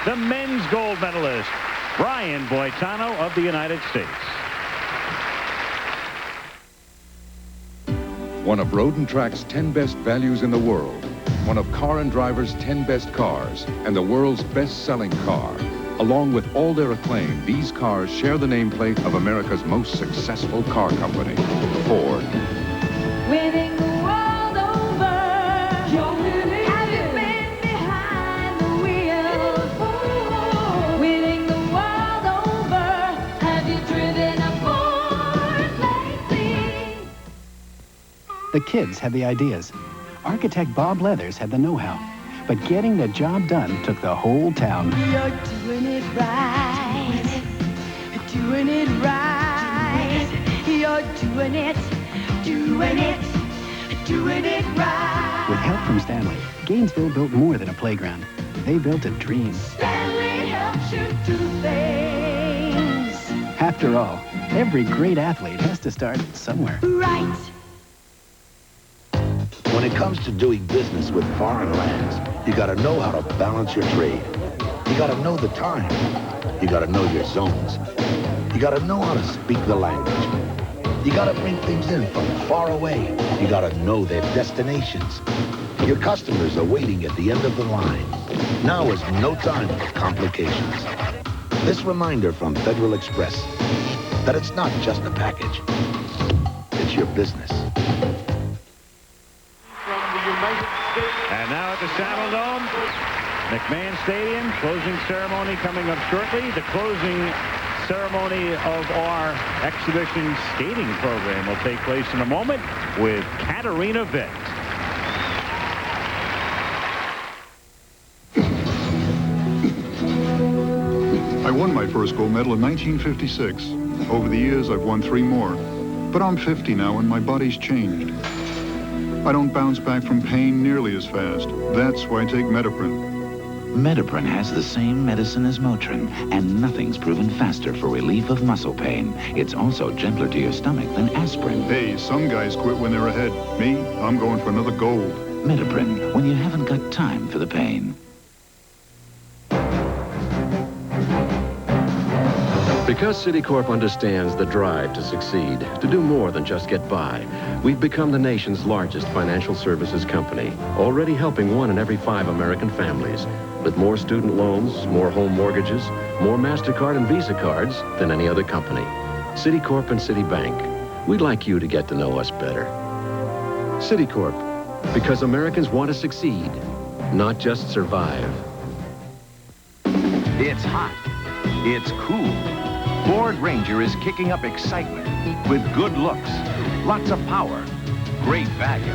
the men's gold medalist, Brian Boitano of the United States. One of Road and Track's 10 best values in the world. One of Car and Driver's 10 best cars and the world's best-selling car. Along with all their acclaim, these cars share the nameplate of America's most successful car company, Ford. Winning the world over. You're winning. Have you been behind the wheel? Winning the world over. Have you driven a Ford lately? The kids had the ideas. Architect Bob Leathers had the know-how. But getting the job done took the whole town. You're doing it right. Doing it right. You're doing it. Doing it. Doing it right. With help from Stanley, Gainesville built more than a playground. They built a dream. Stanley helps you do things. After all, every great athlete has to start somewhere. Right. When it comes to doing business with foreign lands, you gotta know how to balance your trade. You gotta know the time. You gotta know your zones. You gotta know how to speak the language. You gotta bring things in from far away. You gotta know their destinations. Your customers are waiting at the end of the line. Now is no time for complications. This reminder from Federal Express that it's not just a package. It's your business. And now at the Saddle Dome, McMahon Stadium, closing ceremony coming up shortly. The closing ceremony of our exhibition skating program will take place in a moment with Katarina Witt. I won my first gold medal in 1956. Over the years, I've won 3 more. But I'm 50 now, and my body's changed. I don't bounce back from pain nearly as fast. That's why I take Metaprin. Metaprin has the same medicine as Motrin, and nothing's proven faster for relief of muscle pain. It's also gentler to your stomach than aspirin. Hey, some guys quit when they're ahead. Me, I'm going for another gold. Metaprin, when you haven't got time for the pain. Because Citicorp understands the drive to succeed, to do more than just get by, we've become the nation's largest financial services company, already helping 1 in every 5 American families, with more student loans, more home mortgages, more MasterCard and Visa cards than any other company. Citicorp and Citibank, we'd like you to get to know us better. Citicorp, because Americans want to succeed, not just survive. It's hot. It's cool. Ford Ranger is kicking up excitement with good looks, lots of power, great value.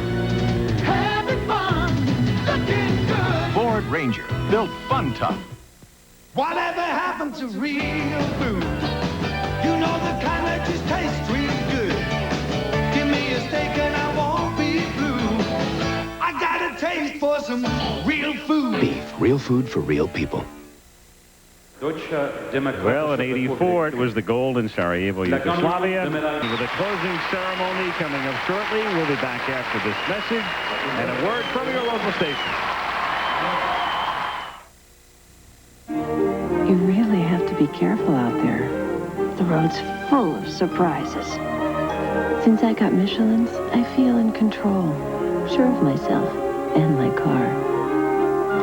Having fun, looking good. Ford Ranger, built fun tough. Whatever happened to real food? You know the kind that just tastes real good. Give me a steak and I won't be blue. I got a taste for some real food. Beef, real food for real people. Well, in '84, it was the gold in Sarajevo, Yugoslavia. With a closing ceremony coming up shortly. We'll be back after this message and a word from your local station. You really have to be careful out there. The road's full of surprises. Since I got Michelin's, I feel in control, sure of myself and my car.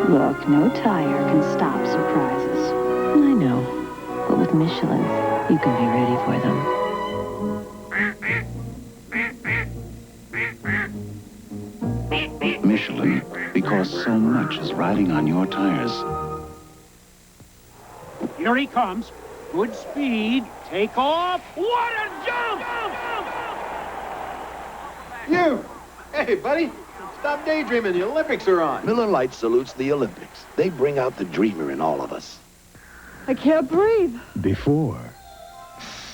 Look, no tire can stop surprises. I know, but with Michelin's, you can be ready for them. Michelin, because so much is riding on your tires. Here he comes. Good speed. Take off. What a jump! You! Hey, buddy. Stop daydreaming. The Olympics are on. Miller Lite salutes the Olympics. They bring out the dreamer in all of us. I can't breathe. Before.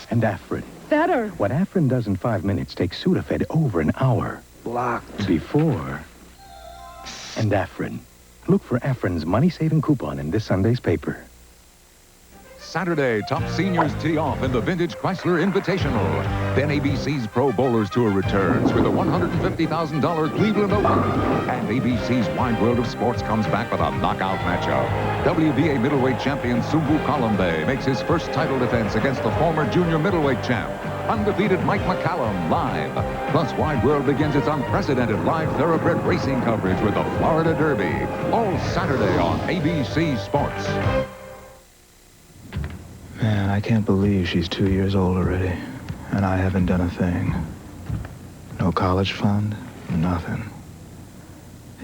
And Afrin. Better. What Afrin does in 5 minutes takes Sudafed over an hour. Blocked. Before. And Afrin. Look for Afrin's money-saving coupon in this Sunday's paper. Saturday, top seniors tee off in the Vintage Chrysler Invitational. Then ABC's Pro Bowlers Tour returns with a $150,000 Cleveland Open. And ABC's Wide World of Sports comes back with a knockout matchup. WBA middleweight champion Subu Colombe makes his first title defense against the former junior middleweight champ, undefeated Mike McCallum, live. Plus, Wide World begins its unprecedented live thoroughbred racing coverage with the Florida Derby, all Saturday on ABC Sports. Man, I can't believe she's 2 years old already, and I haven't done a thing. No college fund, nothing.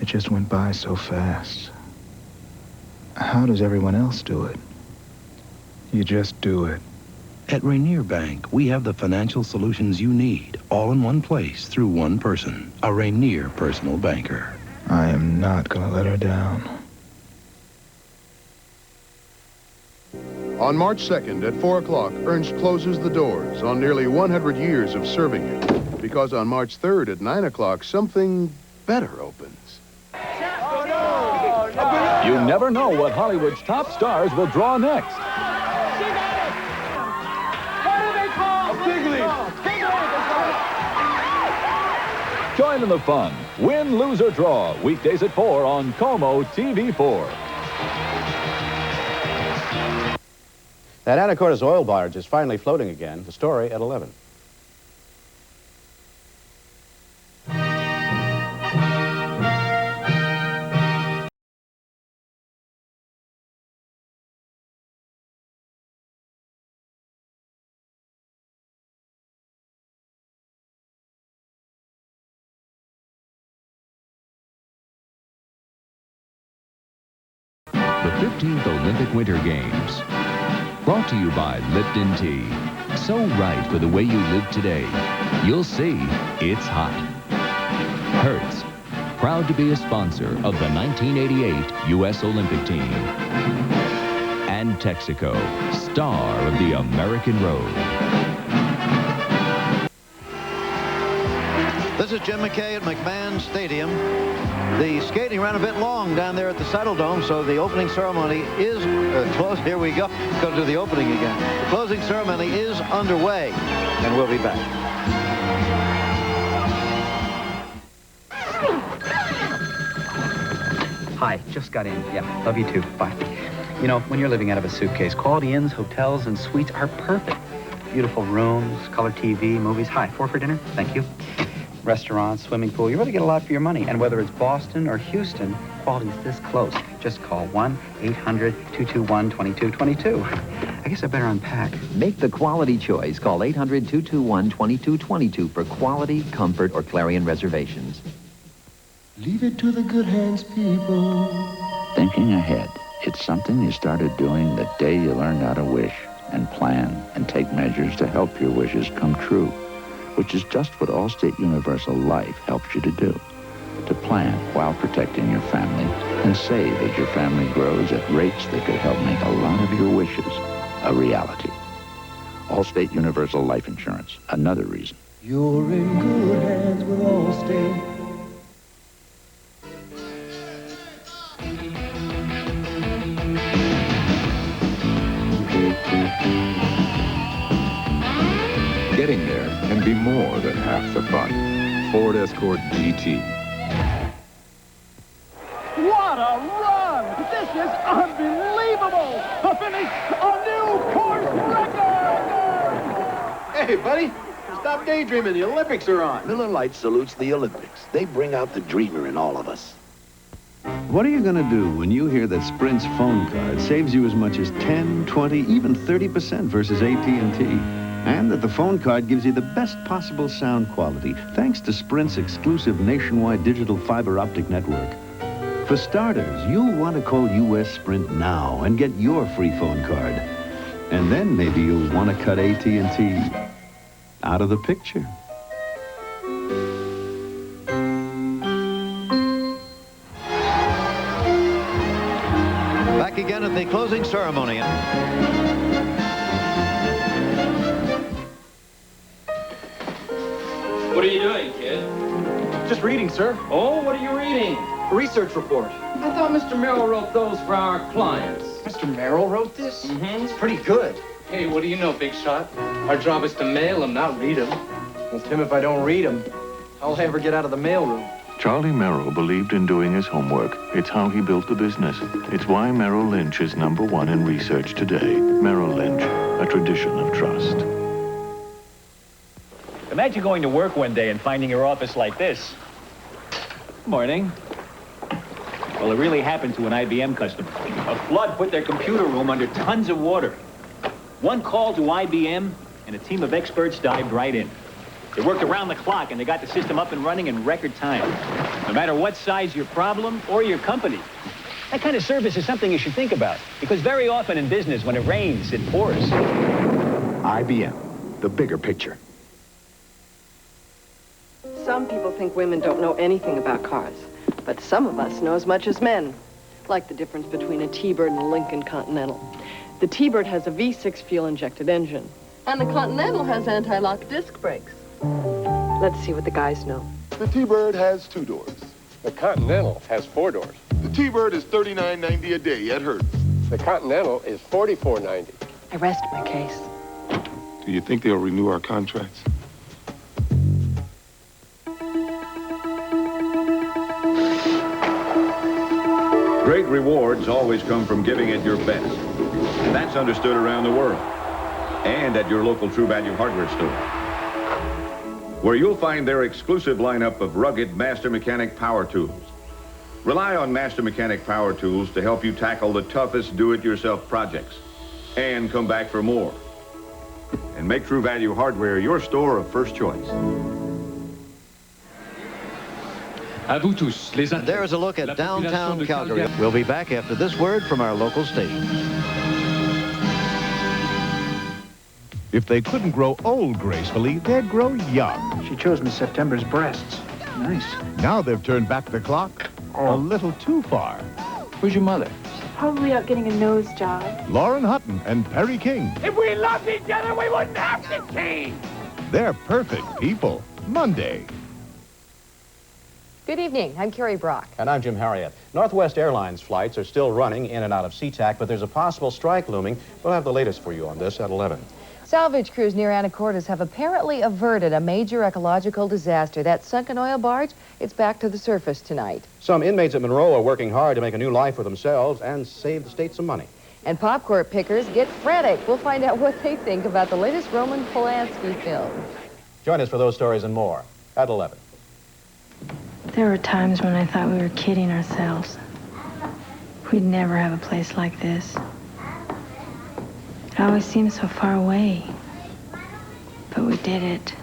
It just went by so fast. How does everyone else do it? You just do it. At Rainier Bank, we have the financial solutions you need, all in one place, through one person, a Rainier personal banker. I am not gonna let her down. On March 2nd at 4 o'clock, Ernst closes the doors on nearly 100 years of serving it. Because on March 3rd at 9 o'clock, something better opens. You never know what Hollywood's top stars will draw next. Join in the fun. Win, lose, or draw. Weekdays at 4 on Como TV4. That Anacortes oil barge is finally floating again. The story at 11. The 15th Olympic Winter Games. Brought to you by Lipton Tea. So right for the way you live today. You'll see it's hot. Hertz, proud to be a sponsor of the 1988 U.S. Olympic team. And Texaco, star of the American road. This is Jim McKay at McMahon Stadium. The skating ran a bit long down there at the Saddle Dome, so the opening ceremony is closed. Here we go. Go to the opening again. The closing ceremony is underway, and we'll be back. Hi, just got in. Yeah, love you too. Bye. You know, when you're living out of a suitcase, quality inns, hotels, and suites are perfect. Beautiful rooms, color TV, movies. Hi, 4 for dinner? Thank you. Restaurants, swimming pool, you really get a lot for your money. And whether it's Boston or Houston, quality's this close. Just call 1-800-221-2222. I guess I better unpack. Make the quality choice. Call 800-221-2222 for quality, comfort, or Clarion reservations. Leave it to the good hands, people. Thinking ahead. It's something you started doing the day you learned how to wish and plan and take measures to help your wishes come true, which is just what Allstate Universal Life helps you to do. To plan while protecting your family and save as your family grows at rates that could help make a lot of your wishes a reality. Allstate Universal Life Insurance, another reason. You're in good hands with Allstate. Getting there can be more than half the fun. Ford Escort GT. What a run! This is unbelievable! A finish, a new course record! Hey, buddy, stop daydreaming. The Olympics are on. Miller Lite salutes the Olympics. They bring out the dreamer in all of us. What are you going to do when you hear that Sprint's phone card saves you as much as 10, 20, even 30% versus AT&T? And that the phone card gives you the best possible sound quality, thanks to Sprint's exclusive nationwide digital fiber optic network. For starters, you'll want to call U.S. Sprint now and get your free phone card. And then maybe you'll want to cut AT&T out of the picture. Back again at the closing ceremony. What are you doing, kid? Just reading, sir. Oh, what are you reading? A research report. I thought Mr. Merrill wrote those for our clients. Mr. Merrill wrote this? Mm-hmm. It's pretty good. Hey, what do you know, big shot? Our job is to mail them, not read them. Well, Tim, if I don't read them, how'll I ever get out of the mailroom? Charlie Merrill believed in doing his homework. It's how he built the business. It's why Merrill Lynch is #1 in research today. Merrill Lynch, a tradition of trust. Imagine going to work one day and finding your office like this. Morning. Well, it really happened to an IBM customer. A flood put their computer room under tons of water. One call to IBM, and a team of experts dived right in. They worked around the clock, and they got the system up and running in record time. No matter what size your problem or your company. That kind of service is something you should think about, because very often in business, when it rains, it pours. IBM, the bigger picture. Some people think women don't know anything about cars, but some of us know as much as men, like the difference between a T-Bird and a Lincoln Continental. The T-Bird has a V6 fuel-injected engine, and the Continental has anti-lock disc brakes. Let's see what the guys know. The T-Bird has 2 doors. The Continental has 4 doors. The T-Bird is $39.90 a day at Hertz. The Continental is $44.90. I rest my case. Do you think they'll renew our contracts? Great rewards always come from giving it your best. And that's understood around the world. And at your local True Value hardware store, where you'll find their exclusive lineup of rugged Master Mechanic power tools. Rely on Master Mechanic power tools to help you tackle the toughest do-it-yourself projects. And come back for more. And make True Value hardware your store of first choice. There's a look at downtown Calgary. We'll be back after this word from our local station. If they couldn't grow old gracefully, they'd grow young. She chose Miss September's breasts. Nice. Now they've turned back the clock a little too far. Who's your mother? Probably out getting a nose job. Lauren Hutton and Perry King. If we loved each other, we wouldn't have to change. They're perfect people. Monday. Good evening. I'm Carrie Brock. And I'm Jim Harriet. Northwest Airlines flights are still running in and out of SeaTac, but there's a possible strike looming. We'll have the latest for you on this at 11. Salvage crews near Anacortes have apparently averted a major ecological disaster. That sunken oil barge, it's back to the surface tonight. Some inmates at Monroe are working hard to make a new life for themselves and save the state some money. And popcorn pickers get frantic. We'll find out what they think about the latest Roman Polanski film. Join us for those stories and more at 11. There were times when I thought we were kidding ourselves. We'd never have a place like this. It always seemed so far away. But we did it.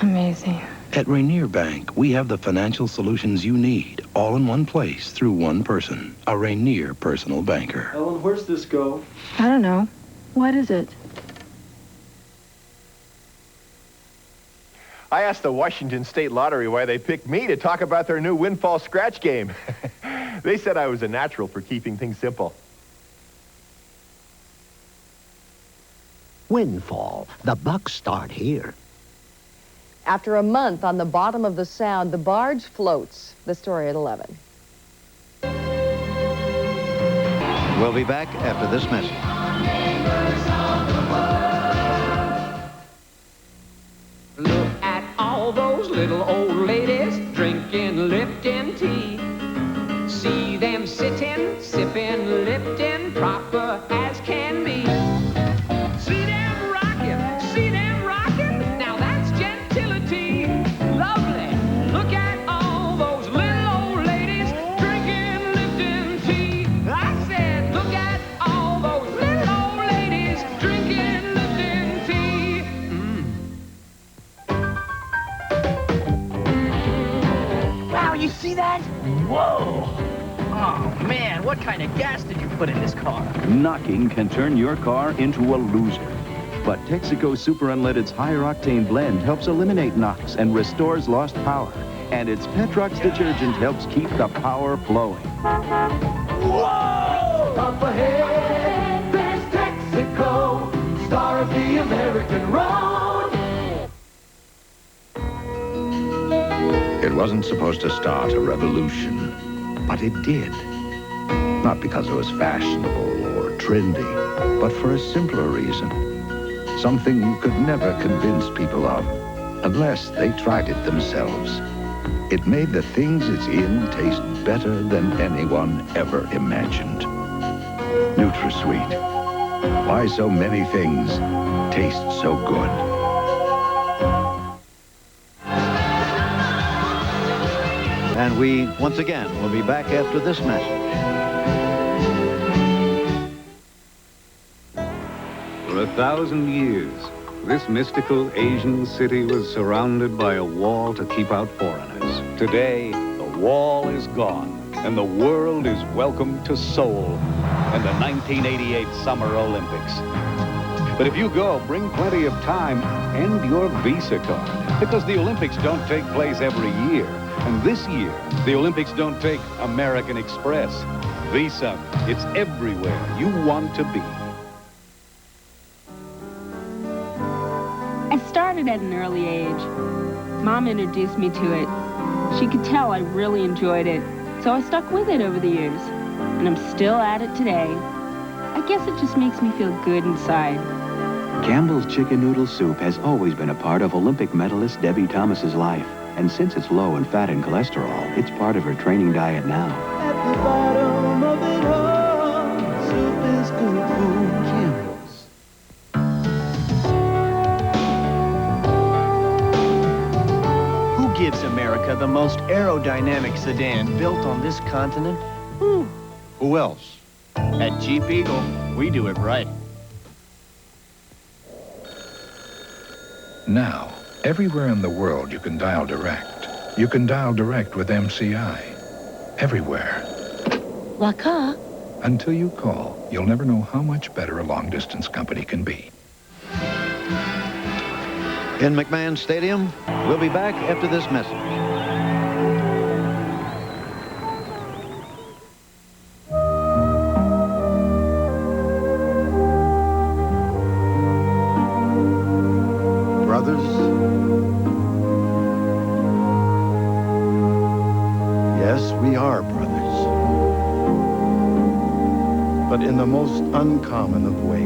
Amazing. At Rainier Bank, we have the financial solutions you need, all in one place through one person, a Rainier personal banker. Ellen, where's this go? I don't know. What is it? I asked the Washington State Lottery why they picked me to talk about their new windfall scratch game. They said I was a natural for keeping things simple. Windfall. The bucks start here. After a month on the bottom of the Sound, the barge floats. The story at 11. We'll be back after this message. Look at all those little old ladies drinking Lipton tea. See them sitting, sipping Lipton, proper as can be. See them rocking, now that's gentility. Lovely, look at all those little old ladies drinking Lipton tea. I said, look at all those little old ladies drinking Lipton tea. Wow, you see that? Whoa! Oh, man, what kind of gas did you put in this car? Knocking can turn your car into a loser. But Texaco Super Unleaded's higher octane blend helps eliminate knocks and restores lost power. And its Petrox detergent helps keep the power flowing. Whoa! Up ahead, there's Texaco, star of the American road. It wasn't supposed to start a revolution, but it did. Not because it was fashionable or trendy, but for a simpler reason. Something you could never convince people of unless they tried it themselves. It made the things it's in taste better than anyone ever imagined. NutraSweet. Why so many things taste so good. And we, once again, will be back after this message. For 1,000 years, this mystical Asian city was surrounded by a wall to keep out foreigners. Today, the wall is gone, and the world is welcome to Seoul and the 1988 Summer Olympics. But if you go, bring plenty of time and your Visa card, because the Olympics don't take place every year. And this year, the Olympics don't take American Express. Visa, it's everywhere you want to be. I started at an early age. Mom introduced me to it. She could tell I really enjoyed it, so I stuck with it over the years. And I'm still at it today. I guess it just makes me feel good inside. Campbell's Chicken Noodle Soup has always been a part of Olympic medalist Debbie Thomas's life. And since it's low in fat and cholesterol, it's part of her training diet now. At the bottom of it all, soup is good food. Campbell's. Who gives America the most aerodynamic sedan built on this continent? Who else? At Jeep Eagle, we do it right. Now, everywhere in the world you can dial direct. You can dial direct with MCI. Everywhere. Waka? Until you call, you'll never know how much better a long-distance company can be. In McMahon Stadium, we'll be back after this message. Brothers, yes, we are brothers, but in the most uncommon of ways.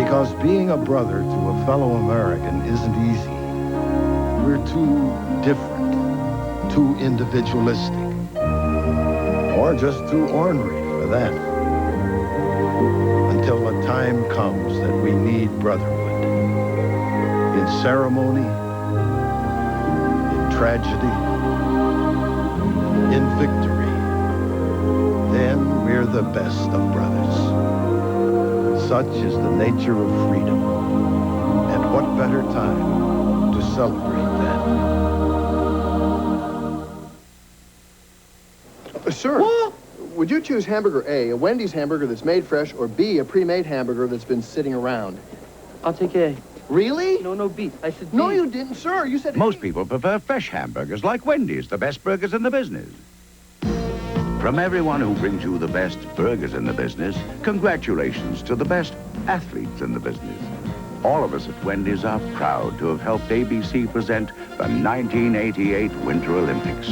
Because being a brother to a fellow American isn't easy. We're too different, too individualistic, or just too ornery for that. Until a time comes that we need brotherhood. In ceremony, in tragedy, in victory. Then we're the best of brothers. Such is the nature of freedom. And what better time to celebrate that? Sir, would you choose hamburger A Wendy's hamburger that's made fresh, or B, a pre-made hamburger that's been sitting around? I'll take A. Really? No, B. I said B. No, you didn't, sir. You said Most people prefer fresh hamburgers like Wendy's, the best burgers in the business. From everyone who brings you the best burgers in the business, congratulations to the best athletes in the business. All of us at Wendy's are proud to have helped ABC present the 1988 Winter Olympics.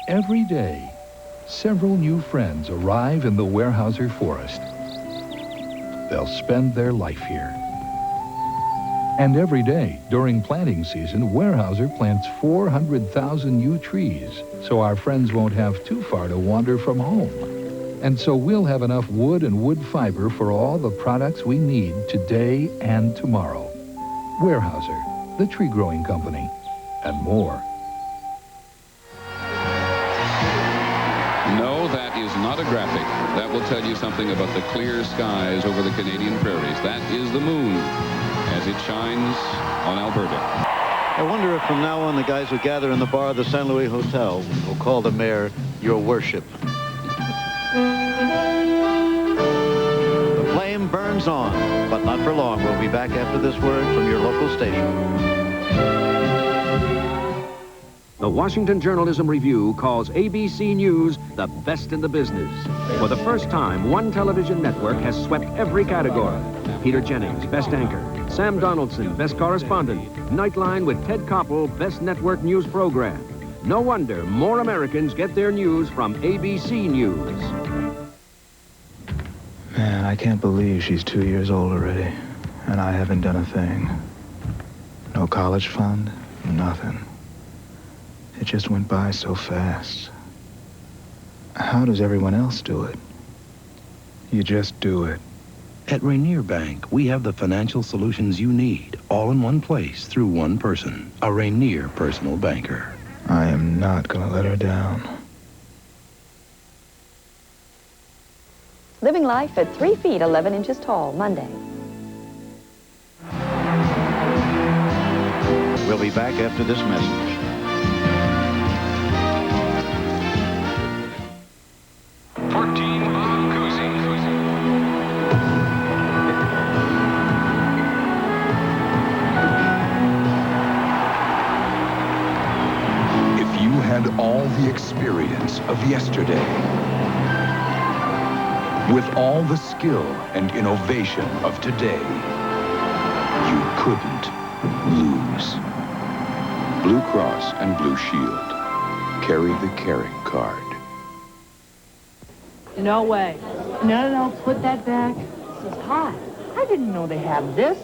Every day, several new friends arrive in the Weyerhaeuser Forest. They'll spend their life here. And every day, during planting season, Weyerhaeuser plants 400,000 new trees, so our friends won't have too far to wander from home. And so we'll have enough wood and wood fiber for all the products we need today and tomorrow. Weyerhaeuser, the tree growing company, and more. No, that is not a graphic. That will tell you something about the clear skies over the Canadian prairies. That is the moon as it shines on Alberta. I wonder if from now on the guys who gather in the bar of the St. Louis Hotel will call the mayor, Your Worship. The flame burns on, but not for long. We'll be back after this word from your local station. The Washington Journalism Review calls ABC News the best in the business. For the first time, one television network has swept every category. Peter Jennings, Best Anchor. Sam Donaldson, best correspondent. Nightline with Ted Koppel, best network news program. No wonder more Americans get their news from ABC News. Man, I can't believe she's 2 years old already, and I haven't done a thing. No college fund, nothing. It just went by so fast. How does everyone else do it? You just do it. At Rainier Bank, we have the financial solutions you need, all in one place, through one person, a Rainier personal banker. I am not gonna let her down. Living life at 3 feet 11 inches tall, Monday. We'll be back after this message. All the experience of yesterday, with all the skill and innovation of today, you couldn't lose. Blue Cross and Blue Shield. Carry the caring card. No way. No, put that back. This is hot. I didn't know they have this.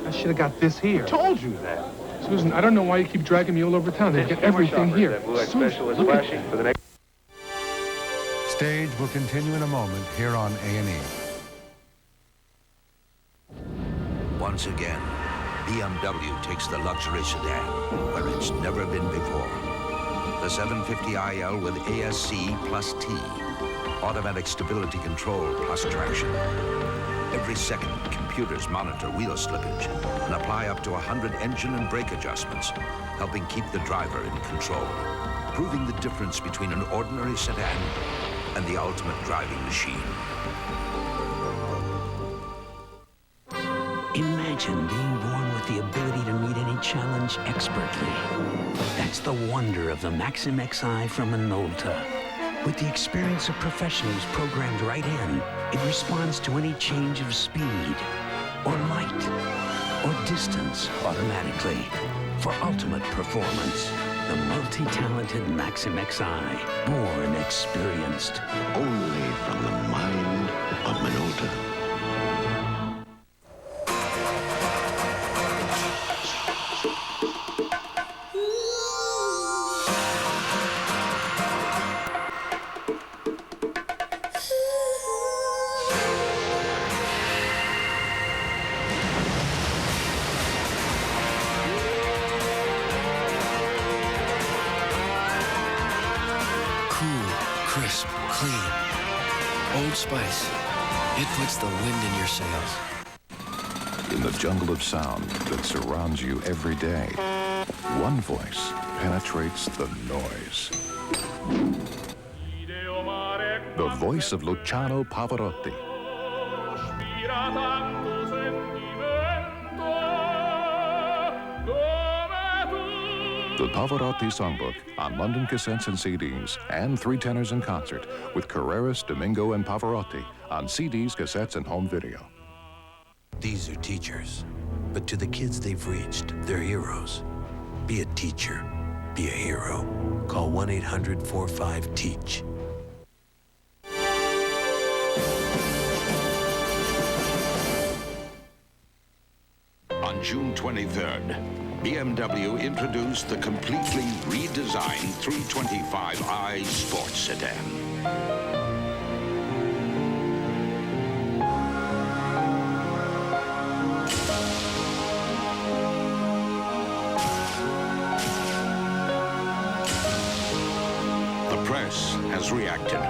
I should have got this here. Told you that. Susan, I don't know why you keep dragging me all over town. They've got everything here. Special is flashing for the next. Stage will continue in a moment here on A&E. Once again, BMW takes the luxury sedan where it's never been before. The 750iL with ASC plus T, automatic stability control plus traction. Every second, computers monitor wheel slippage and apply up to 100 engine and brake adjustments, helping keep the driver in control, proving the difference between an ordinary sedan and the ultimate driving machine. Imagine being born with the ability to meet any challenge expertly. That's the wonder of the Maxim XI from Minolta. With the experience of professionals programmed right in, it responds to any change of speed, or light, or distance automatically. For ultimate performance, the multi-talented Maxim XI, born experienced. Only from the mind of Minolta. Crisp, clean. Old Spice. It puts the wind in your sails. In the jungle of sound that surrounds you every day, one voice penetrates the noise. The voice of Luciano Pavarotti. The Pavarotti Songbook on London cassettes and CDs, and 3 tenors in concert with Carreras, Domingo, and Pavarotti on CDs, cassettes, and home video. These are teachers, but to the kids they've reached, they're heroes. Be a teacher. Be a hero. Call 1-800-45-TEACH. On June 23rd, BMW introduced the completely redesigned 325i sports sedan. The press has reacted.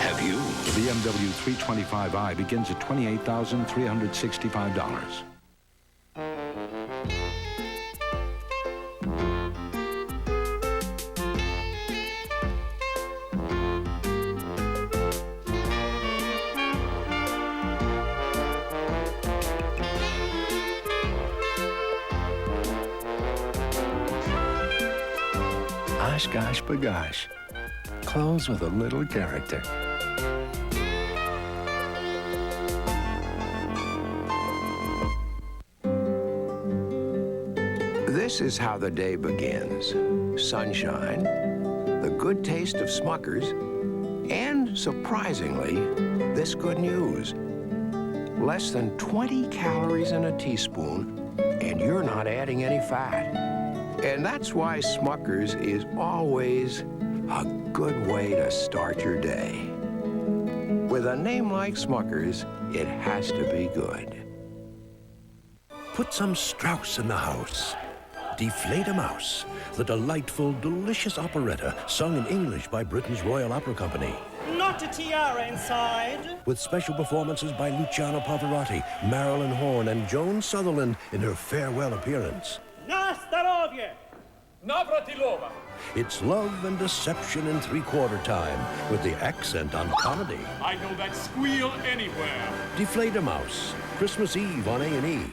Have you? The BMW 325i begins at $28,365. Osh gosh bagosh. Clothes with a little character. This is how the day begins. Sunshine, the good taste of Smuckers, and, surprisingly, this good news. Less than 20 calories in a teaspoon, and you're not adding any fat. And that's why Smuckers is always a good way to start your day. With a name like Smuckers, it has to be good. Put some Strauss in the house. Deflate a Mouse, the delightful, delicious operetta sung in English by Britain's Royal Opera Company. Not a tiara inside. With special performances by Luciano Pavarotti, Marilyn Horne, and Joan Sutherland in her farewell appearance. Nastarovye! Navratilova! It's love and deception in three-quarter time, with the accent on comedy. I know that squeal anywhere. Deflate a Mouse, Christmas Eve on A&E.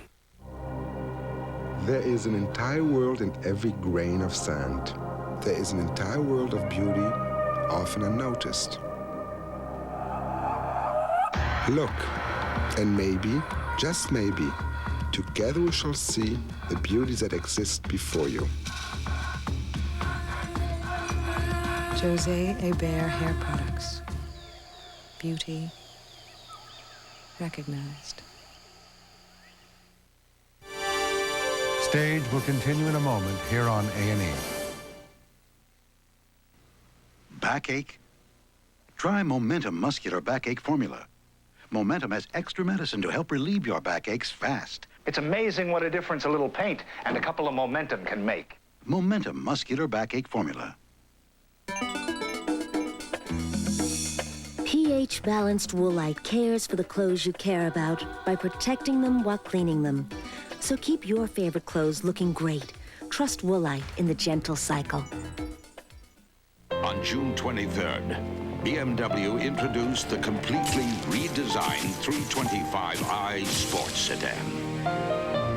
There is an entire world in every grain of sand. There is an entire world of beauty, often unnoticed. Look, and maybe, just maybe, together we shall see the beauties that exist before you. Jose Hebert Hair Products. Beauty recognized. Stage will continue in a moment here on A&E. Backache? Try Momentum Muscular Backache Formula. Momentum has extra medicine to help relieve your backaches fast. It's amazing what a difference a little paint and a couple of Momentum can make. Momentum Muscular Backache Formula. pH-balanced Woolite cares for the clothes you care about by protecting them while cleaning them. So keep your favorite clothes looking great. Trust Woolite in the gentle cycle. On June 23rd, BMW introduced the completely redesigned 325i sports sedan.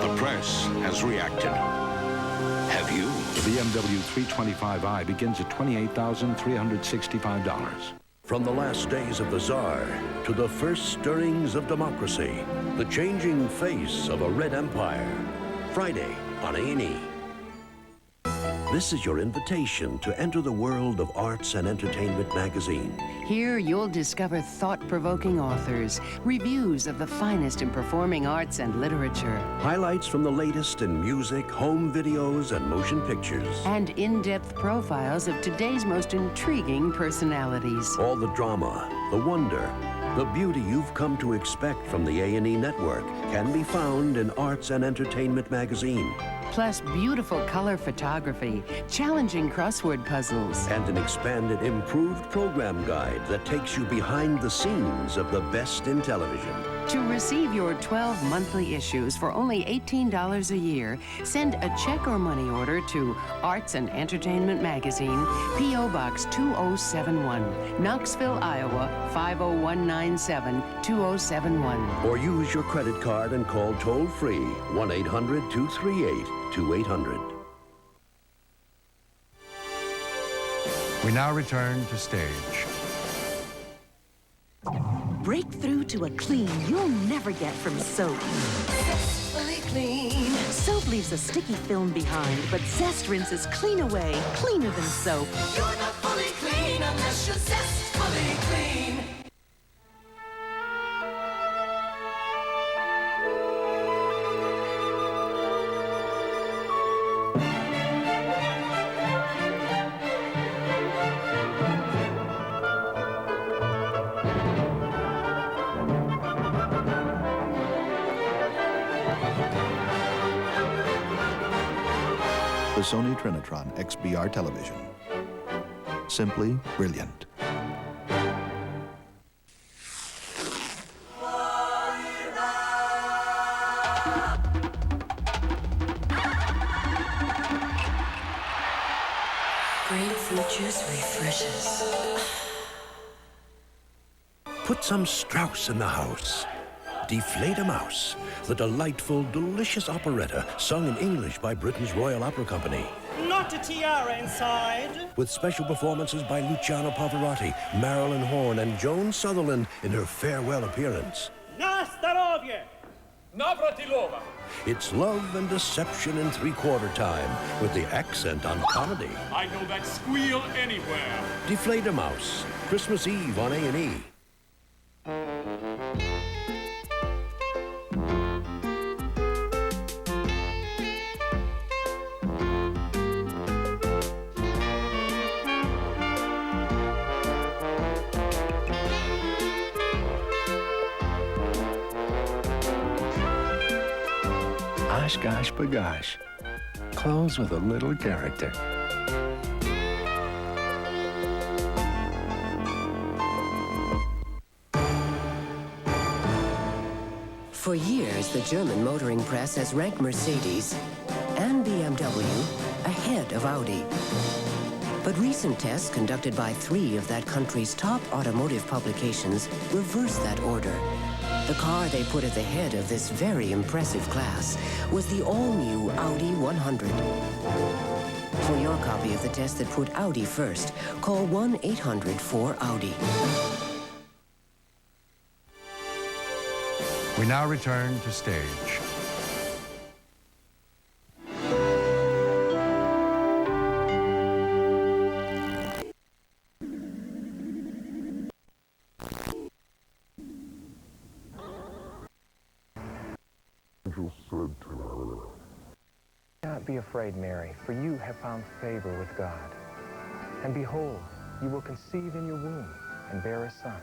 The press has reacted. Have you? The BMW 325i begins at $28,365. From the last days of the Tsar to the first stirrings of democracy, the changing face of a red empire. Friday on A&E. This is your invitation to enter the world of Arts and Entertainment magazine. Here you'll discover thought-provoking authors, reviews of the finest in performing arts and literature, Highlights from the latest in music, home videos, and motion pictures. and in-depth profiles of today's most intriguing personalities. All the drama, the wonder, the beauty you've come to expect from the A&E network can be found in Arts and Entertainment magazine. Plus beautiful color photography, challenging crossword puzzles, And an expanded, improved program guide that takes you behind the scenes of the best in television. To receive your 12 monthly issues for only $18 a year, send a check or money order to Arts and Entertainment Magazine, P.O. Box 2071, Knoxville, Iowa 50197 2071. Or use your credit card and call toll-free 1-800-238-2800. We now return to stage. Break through to a clean you'll never get from soap. Fully clean. Soap leaves a sticky film behind, but Zest rinses clean away, cleaner than soap. You're not fully clean unless you're zestfully clean. The Sony Trinitron XBR television. Simply brilliant. Grapefruit juice refreshes. Put some Strauss in the house. Deflate a Mouse, the delightful, delicious operetta sung in English by Britain's Royal Opera Company. Not not a tiara inside. With special performances by Luciano Pavarotti, Marilyn Horne, and Joan Sutherland in her farewell appearance. Na starovje! Navratilova! It's love and deception in three-quarter time, with the accent on comedy. I know that squeal anywhere. Deflate a Mouse, Christmas Eve on A&E. Osh gosh bagosh. Clothes with a little character. For years, the German motoring press has ranked Mercedes and BMW ahead of Audi. But recent tests conducted by 3 of that country's top automotive publications reversed that order. The car they put at the head of this very impressive class was the all-new Audi 100. For your copy of the test that put Audi first, call 1-800-4AUDI. We now return to stage. Do not be afraid, Mary, for you have found favor with God. And behold, you will conceive in your womb and bear a son,